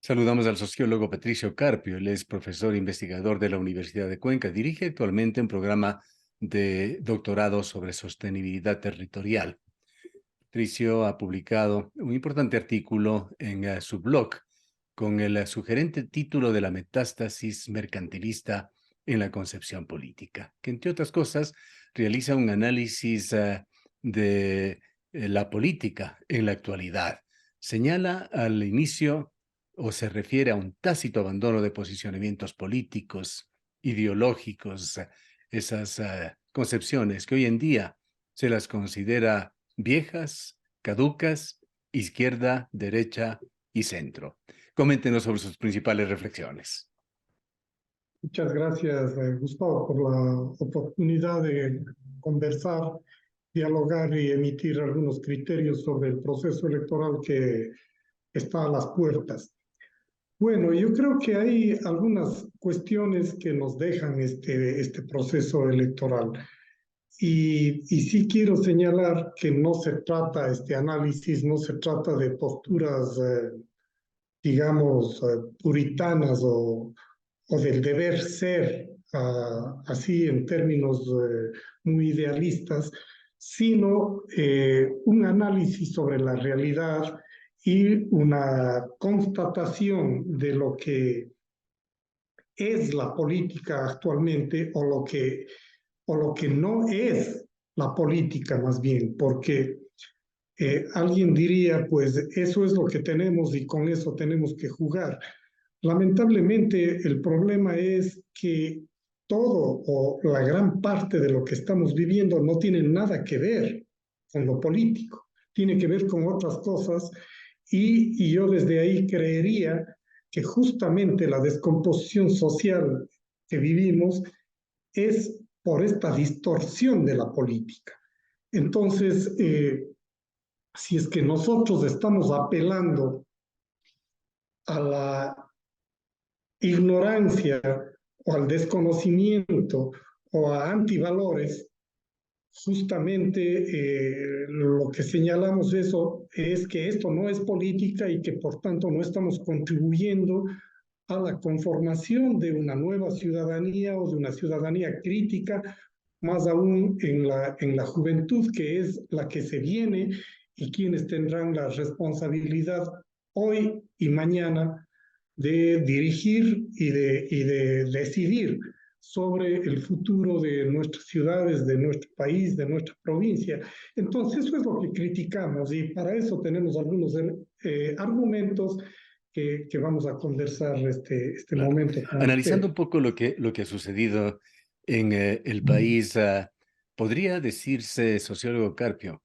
Saludamos al sociólogo Patricio Carpio. Él es profesor e investigador de la Universidad de Cuenca. Dirige actualmente un programa de doctorado sobre sostenibilidad territorial. Patricio ha publicado un importante artículo en su blog con el sugerente título de la metástasis mercantilista en la concepción política, que entre otras cosas realiza un análisis de la política en la actualidad. Señala al inicio o se refiere a un tácito abandono de posicionamientos políticos, ideológicos, esas concepciones que hoy en día se las considera viejas, caducas, izquierda, derecha y centro. Coméntenos sobre sus principales reflexiones. Muchas gracias, Gustavo, por la oportunidad de conversar, dialogar y emitir algunos criterios sobre el proceso electoral que está a las puertas. Bueno, yo creo que hay algunas cuestiones que nos dejan este proceso electoral. Y sí quiero señalar que no se trata, este análisis no se trata de posturas, digamos, puritanas o del deber ser, así en términos muy idealistas, sino un análisis sobre la realidad y una constatación de lo que es la política actualmente o lo que no es la política más bien, porque alguien diría, pues eso es lo que tenemos y con eso tenemos que jugar. Lamentablemente, el problema es que todo o la gran parte de lo que estamos viviendo no tiene nada que ver con lo político, tiene que ver con otras cosas y yo desde ahí creería que justamente la descomposición social que vivimos es por esta distorsión de la política. Entonces, si es que nosotros estamos apelando a la ignorancia o al desconocimiento o a antivalores, justamente lo que señalamos eso es que esto no es política y que por tanto no estamos contribuyendo a la conformación de una nueva ciudadanía o de una ciudadanía crítica, más aún en la juventud, que es la que se viene y quienes tendrán la responsabilidad hoy y mañana de dirigir y de decidir sobre el futuro de nuestras ciudades, de nuestro país, de nuestra provincia. Entonces, eso es lo que criticamos y para eso tenemos algunos argumentos que vamos a conversar este Claro. momento con Analizando usted. un poco lo que ha sucedido en el país, podría decirse, sociólogo Carpio,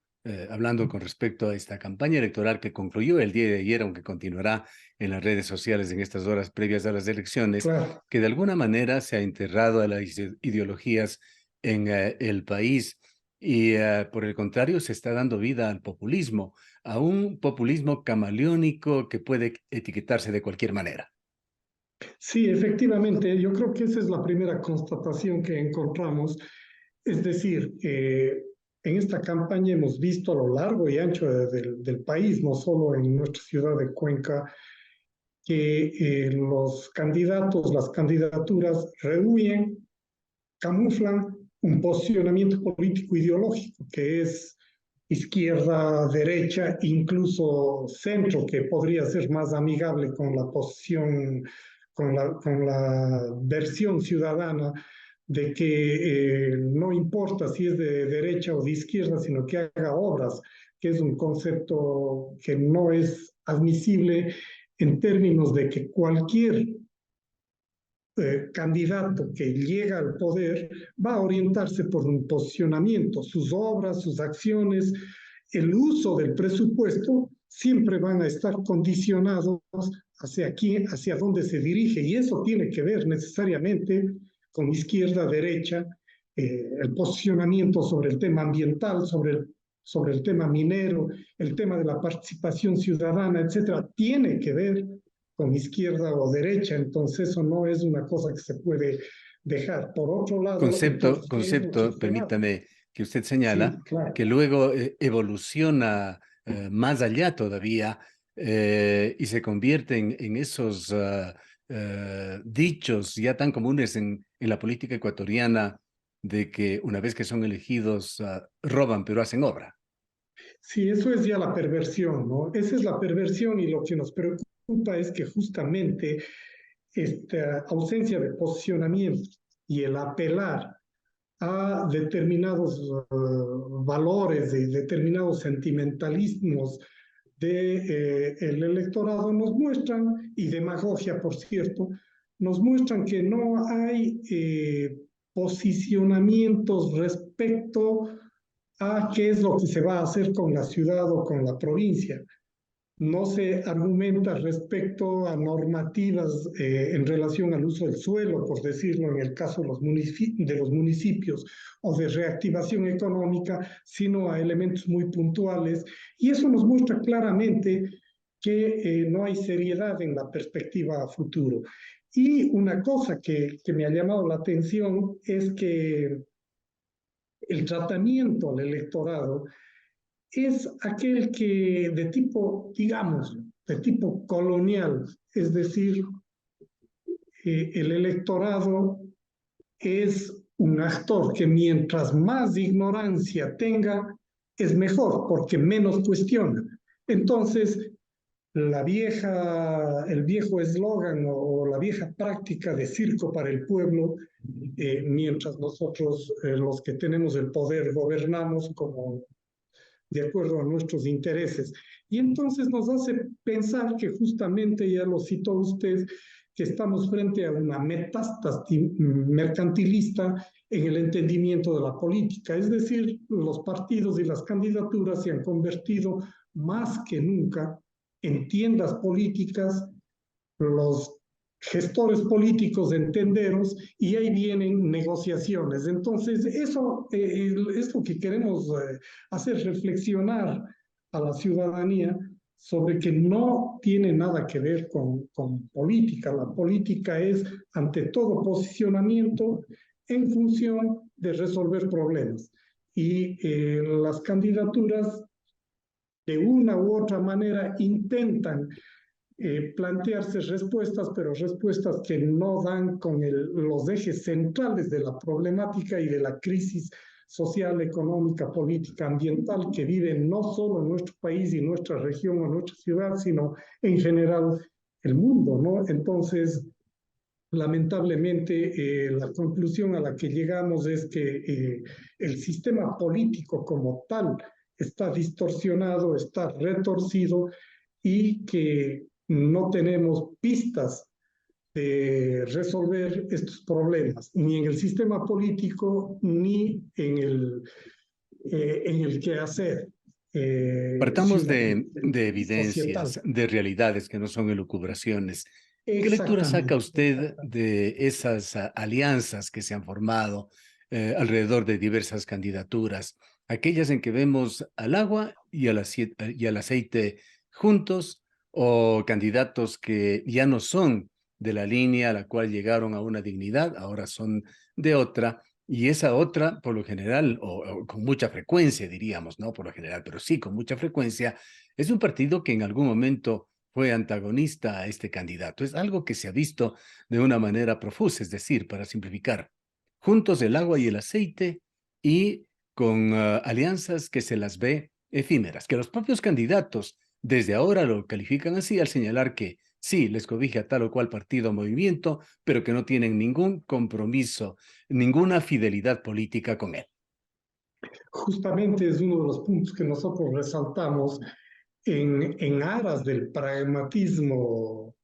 hablando con respecto a esta campaña electoral que concluyó el día de ayer, aunque continuará en las redes sociales en estas horas previas a las elecciones, Claro. que de alguna manera se ha enterrado a las ideologías en el país y por el contrario se está dando vida al populismo, a un populismo camaleónico que puede etiquetarse de cualquier manera. Sí, efectivamente, yo creo que esa es la primera constatación que encontramos. Es decir, en esta campaña hemos visto a lo largo y ancho del país, no solo en nuestra ciudad de Cuenca, que los candidatos, las candidaturas rehuyen, camuflan un posicionamiento político ideológico que es izquierda, derecha, incluso centro, que podría ser más amigable con la posición, con la versión ciudadana de que no importa si es de derecha o de izquierda, sino que haga obras, que es un concepto que no es admisible en términos de que cualquier candidato que llega al poder va a orientarse por un posicionamiento, sus obras, sus acciones, el uso del presupuesto siempre van a estar condicionados hacia quién, hacia dónde se dirige y eso tiene que ver necesariamente con izquierda, derecha, el posicionamiento sobre el tema ambiental, sobre el tema minero, el tema de la participación ciudadana, etcétera, tiene que ver con izquierda o derecha, entonces eso no es una cosa que se puede dejar. Por otro lado, entonces queremos referar. Permítame, que usted señala Sí, claro. que luego evoluciona más allá todavía y se convierten en esos dichos ya tan comunes en la política ecuatoriana de que una vez que son elegidos roban pero hacen obra. Sí, eso es ya la perversión, ¿no? Esa es la perversión y lo que nos preocupa es que justamente esta ausencia de posicionamiento y el apelar a determinados valores y determinados sentimentalismos del electorado nos muestran, y demagogia por cierto, nos muestran que no hay posicionamientos respecto a qué es lo que se va a hacer con la ciudad o con la provincia. No se argumenta respecto a normativas en relación al uso del suelo, por decirlo en el caso de los municipios, o de reactivación económica, sino a elementos muy puntuales. Y eso nos muestra claramente que no hay seriedad en la perspectiva a futuro. Y una cosa que me ha llamado la atención es que el tratamiento al electorado es aquel que de tipo, digamos, de tipo colonial, es decir, el electorado es un actor que mientras más ignorancia tenga, es mejor, porque menos cuestiona. Entonces, el viejo eslogan o la vieja práctica de circo para el pueblo, mientras nosotros, los que tenemos el poder, gobernamos como de acuerdo a nuestros intereses. Y entonces nos hace pensar que justamente, ya lo citó usted, que estamos frente a una metástasis mercantilista en el entendimiento de la política. Es decir, los partidos y las candidaturas se han convertido más que nunca en tiendas políticas, los gestores políticos en tenderos, y ahí vienen negociaciones. Entonces, eso es lo que queremos hacer reflexionar a la ciudadanía sobre que no tiene nada que ver con política. La política es, ante todo, posicionamiento en función de resolver problemas. Y las candidaturas, de una u otra manera, intentan plantearse respuestas, pero respuestas que no dan con los ejes centrales de la problemática y de la crisis social, económica, política, ambiental que vive no solo en nuestro país y nuestra región o nuestra ciudad, sino en general el mundo, ¿no? Entonces, lamentablemente, la conclusión a la que llegamos es que el sistema político como tal está distorsionado, está retorcido, y que no tenemos pistas de resolver estos problemas, ni en el sistema político, ni en el quehacer Partamos ciudadano de y societal. evidencias, de realidades que no son elucubraciones. ¿Qué lectura saca Exactamente, usted de esas alianzas que se han formado alrededor de diversas candidaturas? Aquellas en que vemos al agua y al aceite juntos, o candidatos que ya no son de la línea a la cual llegaron a una dignidad, ahora son de otra. Y esa otra, por lo general, o con mucha frecuencia, diríamos, no por lo general, pero sí con mucha frecuencia, es un partido que en algún momento fue antagonista a este candidato. Es algo que se ha visto de una manera profusa, es decir, para simplificar, juntos el agua y el aceite, y con alianzas que se las ve efímeras, que los propios candidatos desde ahora lo califican así al señalar que sí, les cobija tal o cual partido o movimiento, pero que no tienen ningún compromiso, ninguna fidelidad política con él. justamente es uno de los puntos que nosotros resaltamos en aras del pragmatismo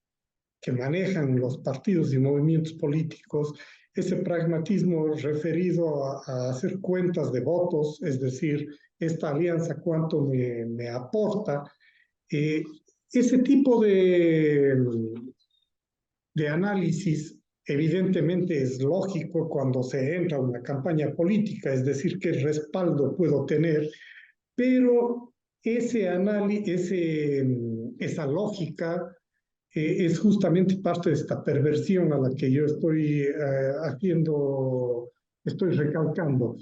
que manejan los partidos y movimientos políticos, ese pragmatismo referido a hacer cuentas de votos, es decir, esta alianza cuánto me aporta. Eh, Ese tipo de análisis evidentemente es lógico cuando se entra a una campaña política, es decir, qué respaldo puedo tener, pero esa lógica es justamente parte de esta perversión a la que yo estoy recalcando.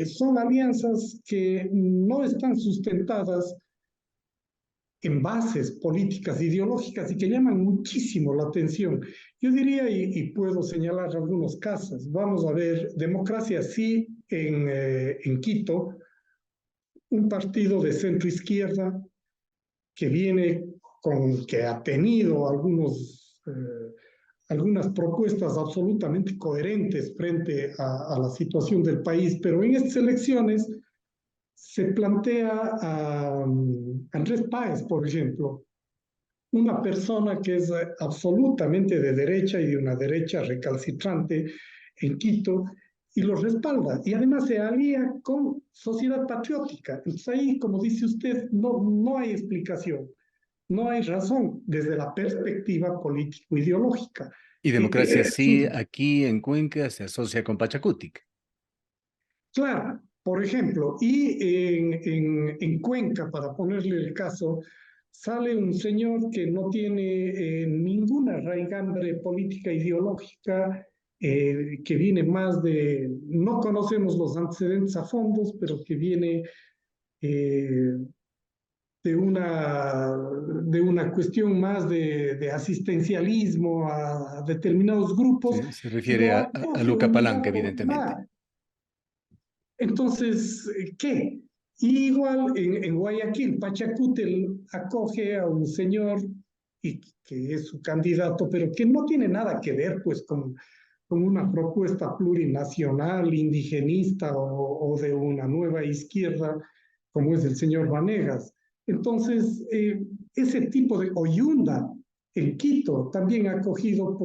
Son alianzas que no están sustentadas bases políticas, ideológicas y que llaman muchísimo la atención. Yo diría, y puedo señalar algunos casos, vamos a ver, Democracia Sí en Quito, un partido de centro izquierda que que ha tenido algunas propuestas absolutamente coherentes frente a la situación del país, pero en estas elecciones se plantea a Andrés Páez, por ejemplo, una persona que es absolutamente de derecha y de una derecha recalcitrante en Quito, y lo respalda. Y además se alía con Sociedad Patriótica. Entonces ahí, como dice usted, no hay explicación, no hay razón desde la perspectiva político-ideológica. Y Democracia Sí, aquí en Cuenca se asocia con Pachacutic. Claro, por ejemplo, y en Cuenca, para ponerle el caso, sale un señor que no tiene ninguna raigambre política ideológica, que viene más no conocemos los antecedentes a fondos, pero que viene eh, de una cuestión más de asistencialismo a determinados grupos, Se y refiere lo a acoge Luca un Palanca, rato. evidentemente. Entonces, ¿qué? Y igual en Guayaquil, Pachacutel acoge a un señor que es su candidato, pero que no tiene nada que ver pues con una propuesta plurinacional, indigenista o de una nueva izquierda, como es el señor Vanegas. Entonces, ese tipo de Oyunda en Quito, también acogido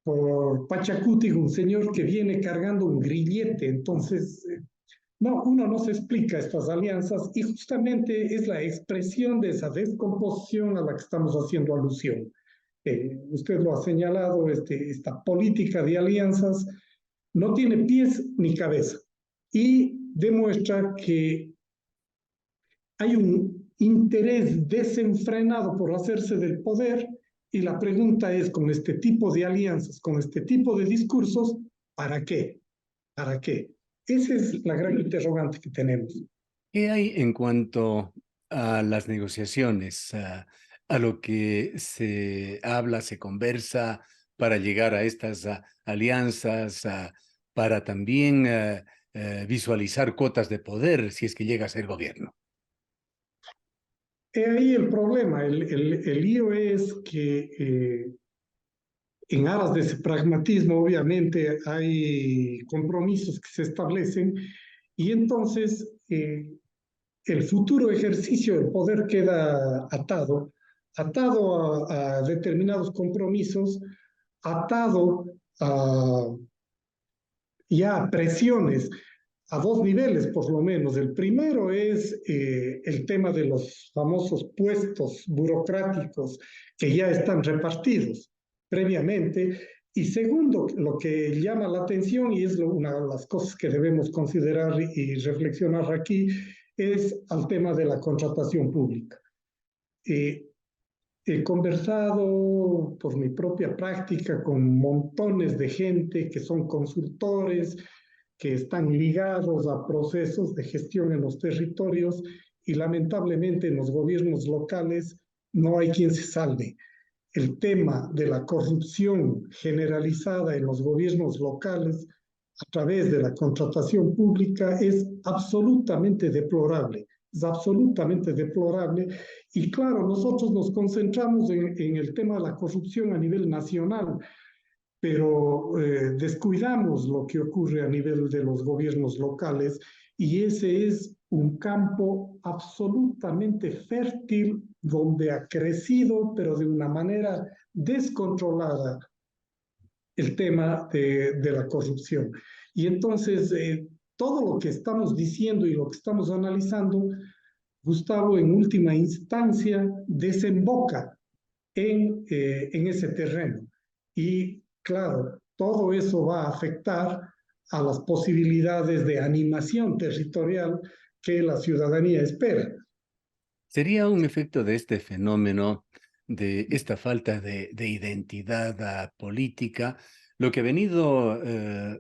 por Pachacuti, un señor que viene cargando un grillete. Entonces, no, uno no se explica estas alianzas y justamente es la expresión de esa descomposición a la que estamos haciendo alusión. Usted lo ha señalado, esta política de alianzas no tiene pies ni cabeza y demuestra que hay un interés desenfrenado por hacerse del poder, y la pregunta es, con este tipo de alianzas, con este tipo de discursos, ¿para qué? ¿Para qué? Esa es la gran interrogante que tenemos. ¿Qué hay en cuanto a las negociaciones, a lo que se habla, se conversa para llegar a estas alianzas, para también visualizar cuotas de poder si es que llega a ser gobierno? He ahí el problema, el lío es que en aras de ese pragmatismo, obviamente, hay compromisos que se establecen y entonces el futuro ejercicio del poder queda atado a determinados compromisos, atado a ya presiones a dos niveles, por lo menos. El primero es el tema de los famosos puestos burocráticos que ya están repartidos previamente. Y segundo, lo que llama la atención, y es una de las cosas que debemos considerar y reflexionar aquí, es al tema de la contratación pública. Eh, He conversado por mi propia práctica con montones de gente que son consultores, que están ligados a procesos de gestión en los territorios, y lamentablemente en los gobiernos locales no hay quien se salve. El tema de la corrupción generalizada en los gobiernos locales a través de la contratación pública es absolutamente deplorable. Es absolutamente deplorable. Y claro, nosotros nos concentramos en el tema de la corrupción a nivel nacional, pero descuidamos lo que ocurre a nivel de los gobiernos locales, y ese es un campo absolutamente fértil donde ha crecido, pero de una manera descontrolada, el tema de la corrupción. Y entonces, todo lo que estamos diciendo y lo que estamos analizando, Gustavo, en última instancia, desemboca en ese terreno. Y claro, todo eso va a afectar a las posibilidades de animación territorial que la ciudadanía espera. ¿Sería un efecto de este fenómeno, de esta falta de identidad política, lo que ha venido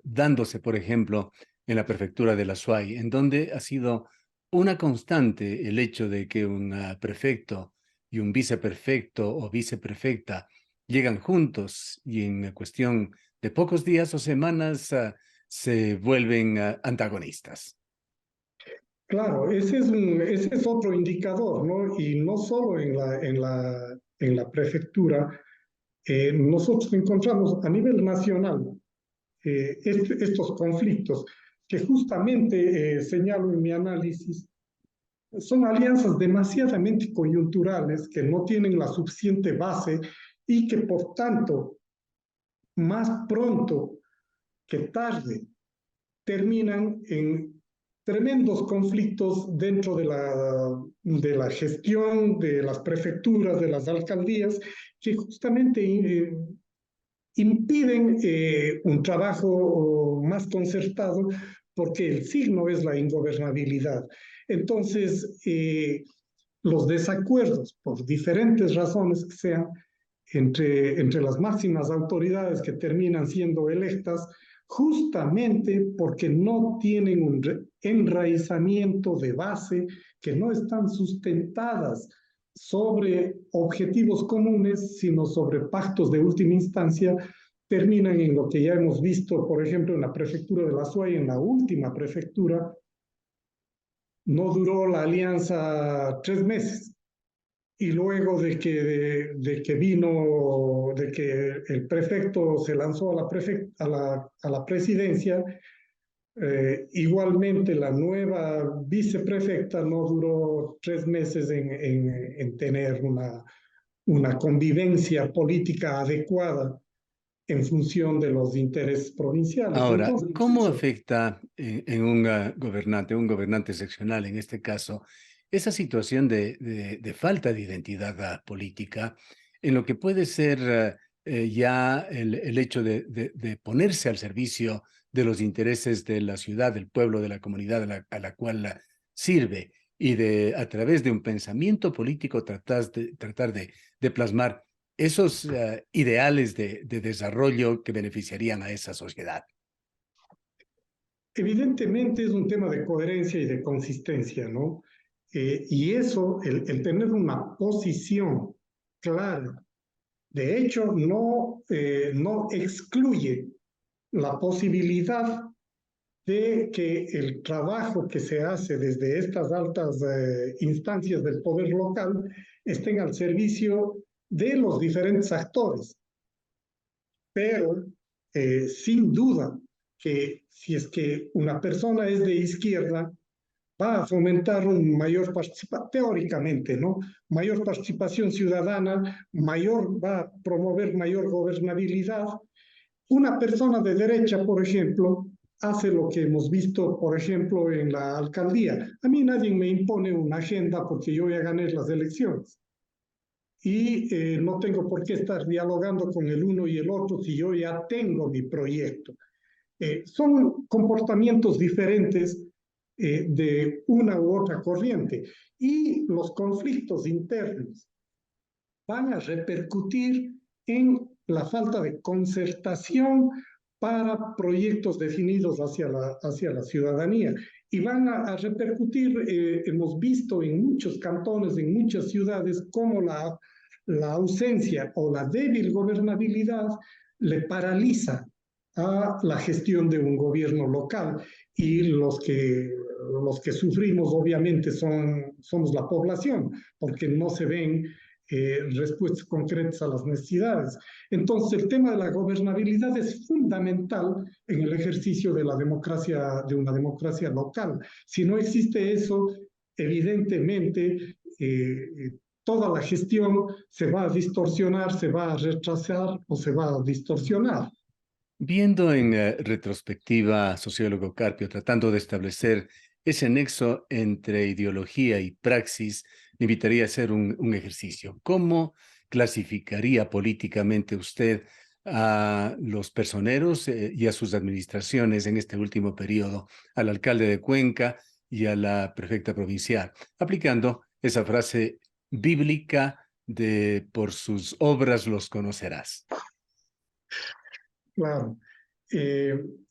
dándose, por ejemplo, en la prefectura de la Suay, en donde ha sido una constante el hecho de que un prefecto y un viceprefecto o viceprefecta llegan juntos y en cuestión de pocos días o semanas se vuelven antagonistas. Claro, ese es otro indicador, ¿no? Y no solo en la prefectura, nosotros encontramos a nivel nacional estos conflictos que justamente señalo en mi análisis, son alianzas demasiadamente coyunturales que no tienen la suficiente base y que por tanto, más pronto que tarde, terminan en tremendos conflictos dentro de la gestión de las prefecturas, de las alcaldías, que justamente impiden un trabajo más concertado porque el signo es la ingobernabilidad. Entonces, los desacuerdos, por diferentes razones que sean, entre las máximas autoridades que terminan siendo electas, justamente porque no tienen un enraizamiento de base, que no están sustentadas sobre objetivos comunes, sino sobre pactos de última instancia, terminan en lo que ya hemos visto, por ejemplo, en la prefectura de La Suay, en la última prefectura, no duró la alianza 3 meses. Y luego de que vino, de que el prefecto se lanzó a la presidencia, igualmente la nueva viceprefecta no duró 3 meses en tener una convivencia política adecuada en función de los intereses provinciales. Ahora, Entonces, ¿cómo afecta en un gobernante seccional en este caso, esa situación de falta de identidad política en lo que puede ser ya el hecho de ponerse al servicio de los intereses de la ciudad, del pueblo, de la comunidad a la cual sirve y a través de un pensamiento político tratar de plasmar esos ideales de desarrollo que beneficiarían a esa sociedad? evidentemente es un tema de coherencia y de consistencia, ¿no? Y eso, el tener una posición clara, de hecho, no excluye la posibilidad de que el trabajo que se hace desde estas altas instancias del poder local estén al servicio de los diferentes actores. Pero sin duda que si es que una persona es de izquierda, va a fomentar un mayor participación, teóricamente, ¿no? Mayor participación ciudadana, va a promover mayor gobernabilidad. Una persona de derecha, por ejemplo, hace lo que hemos visto, por ejemplo, en la alcaldía. A mí nadie me impone una agenda porque yo ya gané las elecciones. Y no tengo por qué estar dialogando con el uno y el otro si yo ya tengo mi proyecto. Son comportamientos diferentes de una u otra corriente. Y los conflictos internos van a repercutir en la falta de concertación para proyectos definidos hacia la ciudadanía. Y van a repercutir, hemos visto en muchos cantones, en muchas ciudades, cómo la ausencia o la débil gobernabilidad le paraliza a la gestión de un gobierno local. Y los que sufrimos obviamente somos la población, porque no se ven respuestas concretas a las necesidades. Entonces, el tema de la gobernabilidad es fundamental en el ejercicio de de una democracia local. Si no existe eso, evidentemente toda la gestión se va a distorsionar, se va a retrasar o se va a distorsionar. Viendo en retrospectiva, sociólogo Carpio, tratando de establecer ese nexo entre ideología y praxis, me invitaría a hacer un ejercicio. ¿Cómo clasificaría políticamente usted a los personeros y a sus administraciones en este último periodo, al alcalde de Cuenca y a la prefecta provincial, aplicando esa frase bíblica de por sus obras los conocerás? Claro.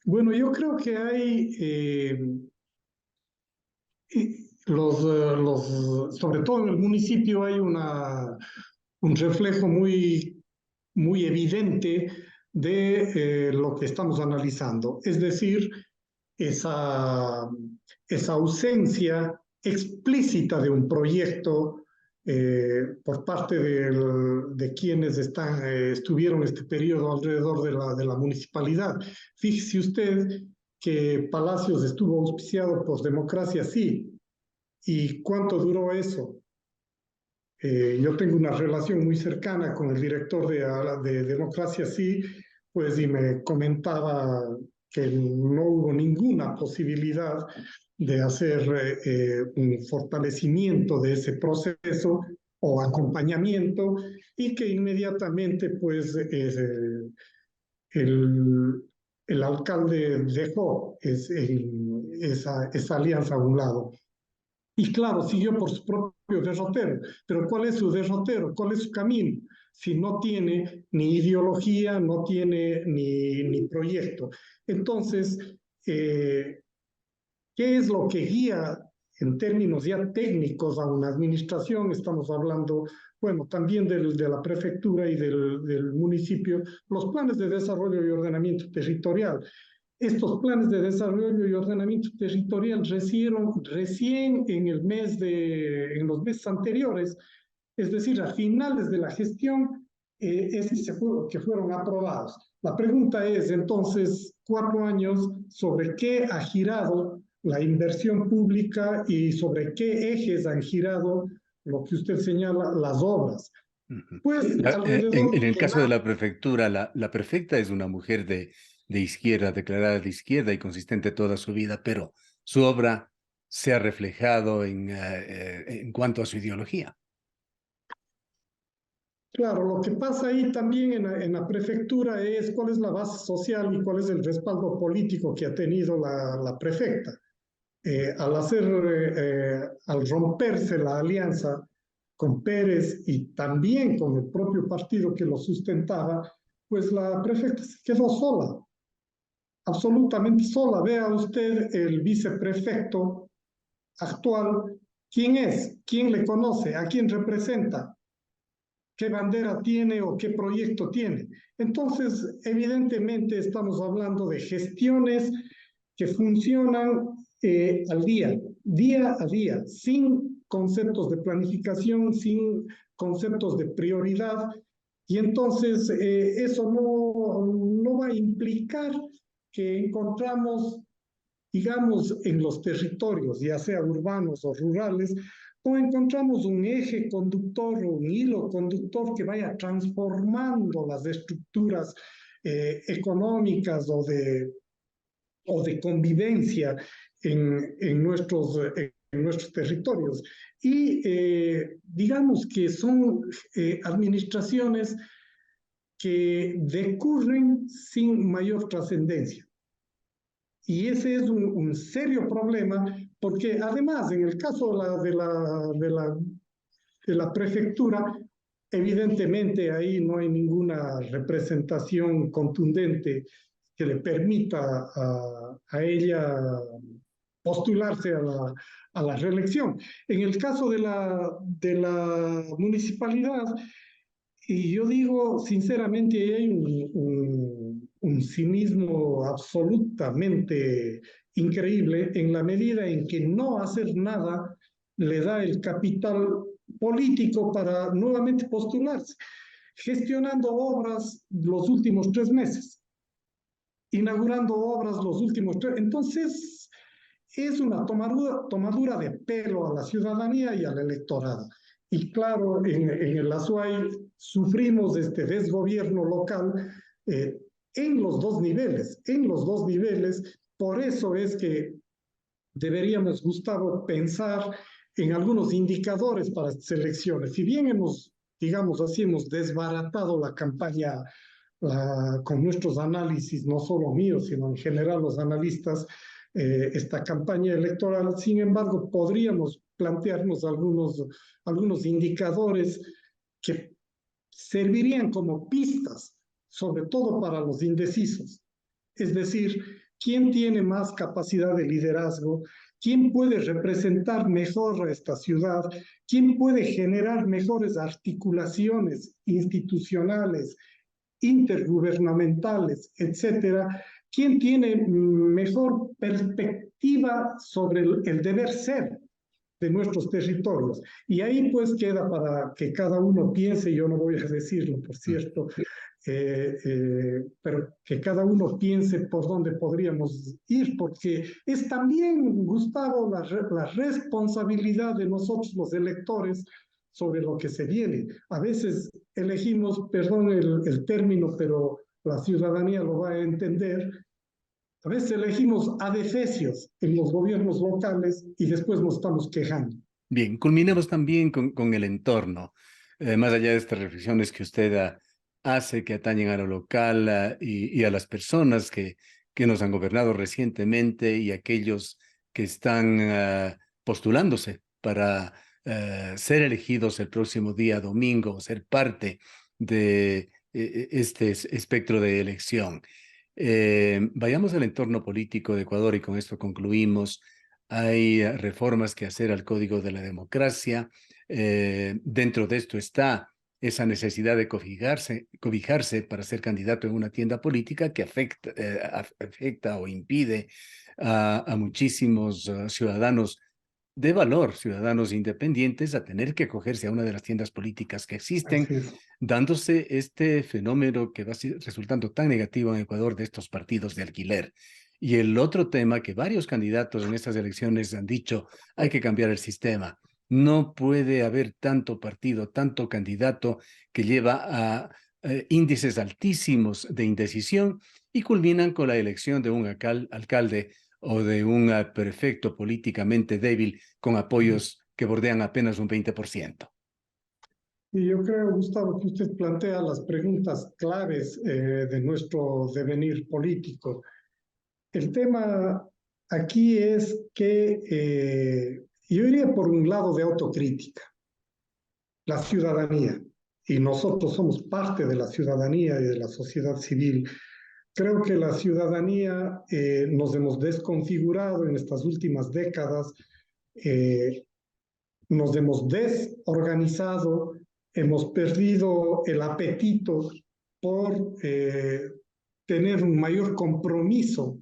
Bueno, yo creo que sobre todo en el municipio hay un reflejo muy evidente de lo que estamos analizando, es decir, esa, esa ausencia explícita de un proyecto por parte de quienes estuvieron este periodo alrededor de la municipalidad. Fíjese usted que Palacios estuvo auspiciado por Democracia Sí. ¿Y cuánto duró eso? Yo tengo una relación muy cercana con el director de Democracia Sí, pues y me comentaba que no hubo ninguna posibilidad de hacer un fortalecimiento de ese proceso o acompañamiento y que inmediatamente pues el, el alcalde dejó esa alianza a un lado. Y claro, siguió por su propio derrotero. Pero ¿cuál es su derrotero? ¿Cuál es su camino? Si no tiene ni ideología, no tiene ni proyecto. Entonces, eh, ¿qué es lo que guía en términos ya técnicos a una administración? Estamos hablando, bueno, también de la prefectura y del municipio, los planes de desarrollo y ordenamiento territorial. Estos planes de desarrollo y ordenamiento territorial recién en los meses anteriores, es decir, a finales de la gestión, que fueron aprobados. La pregunta es entonces, 4 años, ¿sobre qué ha girado la inversión pública y sobre qué ejes han girado lo que usted señala, las obras? Pues En alrededor el de caso de nada. la prefectura, la prefecta es una mujer de izquierda, declarada de izquierda y consistente toda su vida, pero su obra se ha reflejado en cuanto a su ideología. Claro, lo que pasa ahí también en la prefectura es cuál es la base social y cuál es el respaldo político que ha tenido la prefecta. Al romperse la alianza con Pérez y también con el propio partido que lo sustentaba, pues la prefecta se quedó sola, absolutamente sola. Vea usted el viceprefecto actual, ¿quién es? ¿Quién le conoce? ¿A quién representa? ¿Qué bandera tiene o qué proyecto tiene? Entonces, evidentemente estamos hablando de gestiones que funcionan día a día, sin conceptos de planificación, sin conceptos de prioridad, y entonces eso no va a implicar que encontramos, digamos, en los territorios, ya sea urbanos o rurales, o encontramos un eje conductor o un hilo conductor que vaya transformando las estructuras económicas o de convivencia en nuestros territorios. Y digamos que son administraciones que decurren sin mayor trascendencia. Y ese es un serio problema porque además en el caso de la prefectura, evidentemente ahí no hay ninguna representación contundente que le permita a ella postularse a la reelección. En el caso de la municipalidad, y yo digo, sinceramente, hay un cinismo absolutamente increíble en la medida en que no hacer nada le da el capital político para nuevamente postularse, gestionando obras los últimos 3 meses, inaugurando obras los últimos 3. Entonces, es una tomadura de pelo a la ciudadanía y al electorado. Y claro, en el Azuay sufrimos este desgobierno local en los dos niveles. Por eso es que deberíamos, Gustavo, pensar en algunos indicadores para estas elecciones. Si bien digamos así, hemos desbaratado la campaña con nuestros análisis, no solo míos, sino en general los analistas, esta campaña electoral. Sin embargo, podríamos plantearnos algunos indicadores que servirían como pistas, sobre todo para los indecisos. Es decir, ¿quién tiene más capacidad de liderazgo? quién puede representar mejor a esta ciudad, quién puede generar mejores articulaciones institucionales, intergubernamentales, etcétera, quién tiene mejor perspectiva sobre el deber ser de nuestros territorios. Y ahí pues queda para que cada uno piense, yo no voy a decirlo, por cierto, pero que cada uno piense por dónde podríamos ir, porque es también, Gustavo, la responsabilidad de nosotros los electores sobre lo que se viene. A veces elegimos, perdón el término, pero la ciudadanía lo va a entender, a veces elegimos adefesios en los gobiernos locales y después nos estamos quejando. Bien, culminemos también con el entorno. Más allá de estas reflexiones que usted hace, que atañen a lo local y a las personas que nos han gobernado recientemente y aquellos que están postulándose para ser elegidos el próximo día domingo, ser parte de este espectro de elección. Vayamos al entorno político de Ecuador y con esto concluimos. Hay reformas que hacer al Código de la Democracia. Dentro de esto está esa necesidad de cobijarse para ser candidato en una tienda política que afecta o impide a muchísimos ciudadanos de valor, ciudadanos independientes, a tener que acogerse a una de las tiendas políticas que existen, dándose este fenómeno que va resultando tan negativo en Ecuador de estos partidos de alquiler. Y el otro tema que varios candidatos en estas elecciones han dicho, hay que cambiar el sistema. No puede haber tanto partido, tanto candidato que lleva a índices altísimos de indecisión y culminan con la elección de un alcalde o de un prefecto políticamente débil con apoyos que bordean apenas un 20%. Y yo creo, Gustavo, que usted plantea las preguntas claves de nuestro devenir político. El tema aquí es que yo iría por un lado de autocrítica, la ciudadanía, y nosotros somos parte de la ciudadanía y de la sociedad civil. Creo que la ciudadanía nos hemos desconfigurado en estas últimas décadas, nos hemos desorganizado, hemos perdido el apetito por tener un mayor compromiso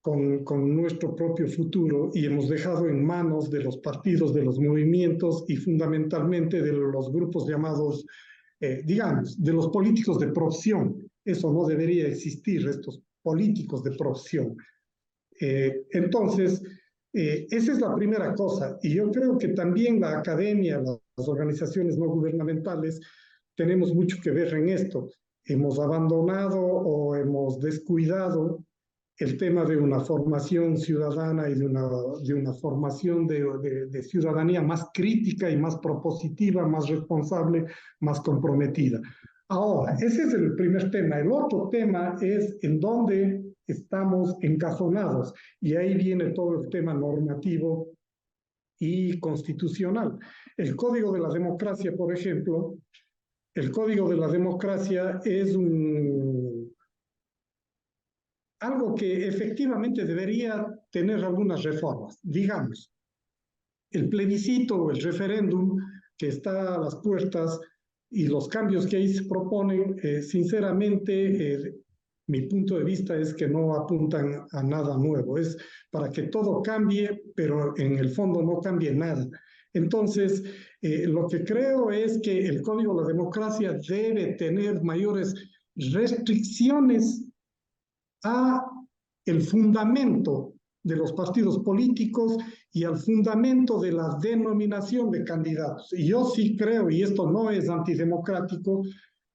con nuestro propio futuro y hemos dejado en manos de los partidos, de los movimientos y fundamentalmente de los grupos llamados, digamos, de los políticos de profesión. Eso no debería existir, estos políticos de profesión. Entonces, esa es la primera cosa. Y yo creo que también la academia, las organizaciones no gubernamentales, tenemos mucho que ver en esto. Hemos abandonado o hemos descuidado el tema de una formación ciudadana y de una formación de ciudadanía más crítica y más propositiva, más responsable, más comprometida. Ahora, ese es el primer tema. El otro tema es en dónde estamos encajonados y ahí viene todo el tema normativo y constitucional. El Código de la Democracia, por ejemplo, el Código de la Democracia es algo que efectivamente debería tener algunas reformas. Digamos, el plebiscito o el referéndum que está a las puertas y los cambios que ahí se proponen, sinceramente, mi punto de vista es que no apuntan a nada nuevo. Es para que todo cambie, pero en el fondo no cambie nada. Entonces, lo que creo es que el Código de la Democracia debe tener mayores restricciones a el fundamento de los partidos políticos y al fundamento de la denominación de candidatos. Y yo sí creo, y esto no es antidemocrático,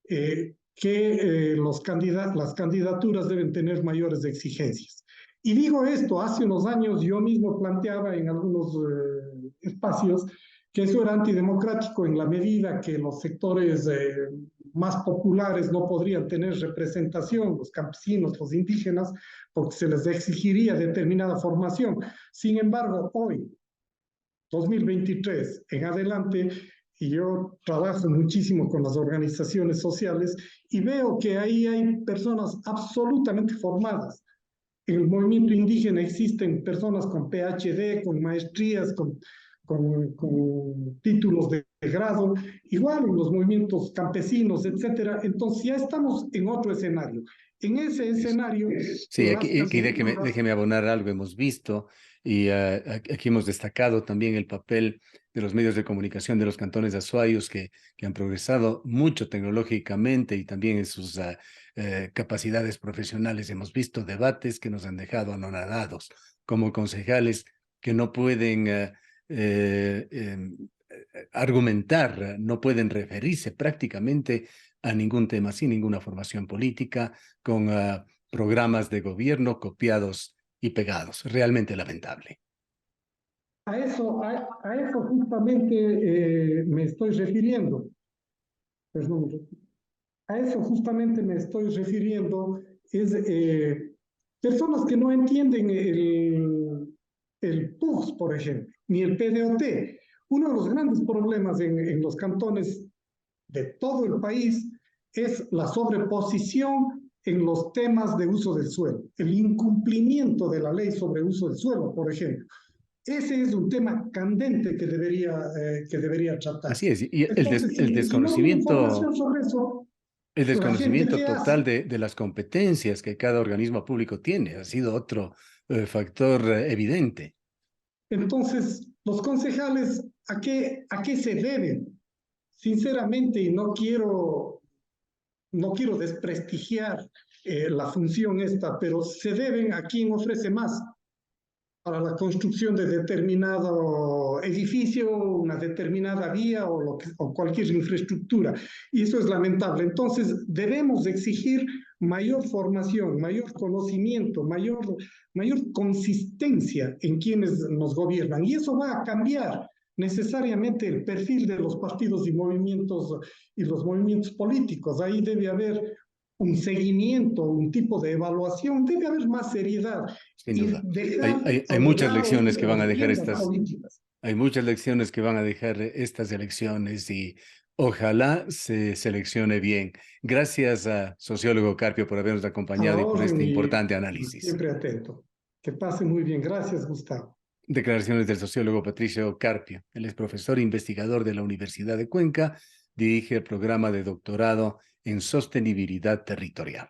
que las candidaturas deben tener mayores exigencias. Y digo esto, hace unos años yo mismo planteaba en algunos espacios que eso era antidemocrático en la medida que los sectores más populares no podrían tener representación, los campesinos, los indígenas, porque se les exigiría determinada formación. Sin embargo, hoy, 2023 en adelante, y yo trabajo muchísimo con las organizaciones sociales y veo que ahí hay personas absolutamente formadas, En el movimiento indígena existen personas con PhD, con maestrías, con títulos de grado, igual en los movimientos campesinos, etcétera. Entonces ya estamos en otro escenario. En ese escenario, Sí, las aquí candidaturas. déjeme abonar algo. Hemos visto y aquí hemos destacado también el papel de los medios de comunicación de los cantones azuayos que han progresado mucho tecnológicamente y también en sus capacidades profesionales. Hemos visto debates que nos han dejado anonadados como concejales que no pueden argumentar, no pueden referirse prácticamente a ningún tema sin ninguna formación política, con programas de gobierno copiados y pegados. Realmente lamentable. A eso justamente me estoy refiriendo. Perdón, a eso justamente me estoy refiriendo. Es personas que no entienden el PUGS, por ejemplo, ni el PDOT. Uno de los grandes problemas en los cantones de todo el país es la sobreposición en los temas de uso del suelo, el incumplimiento de la ley sobre uso del suelo, por ejemplo. Ese es un tema candente que debería Así tratarse. es. Y Entonces, si no hay información sobre eso, el la gente, desconocimiento ¿qué hace? total de las competencias que cada organismo público tiene ha sido otro factor evidente. Entonces, los concejales, a qué se deben? Sinceramente, y no quiero desprestigiar la función esta, pero se deben a quien ofrece más para la construcción de determinado edificio, una determinada vía o cualquier infraestructura. Y eso es lamentable. Entonces, debemos exigir mayor formación, mayor conocimiento, mayor consistencia en quienes nos gobiernan. Y eso va a cambiar necesariamente el perfil de los partidos y los movimientos políticos. Ahí debe haber un seguimiento, un tipo de evaluación, debe haber más seriedad Sin y duda. dejar Hay de muchas lado lecciones que van a las dejar riendas políticas. hay muchas lecciones que van a dejar estas elecciones y ojalá se seleccione bien. Gracias a sociólogo Carpio por habernos A la acompañado y por orden este y importante análisis. siempre atento. Que pase muy bien. Gracias, Gustavo. Declaraciones del sociólogo Patricio Carpio. Él es profesor e investigador de la Universidad de Cuenca, dirige el programa de doctorado en sostenibilidad territorial.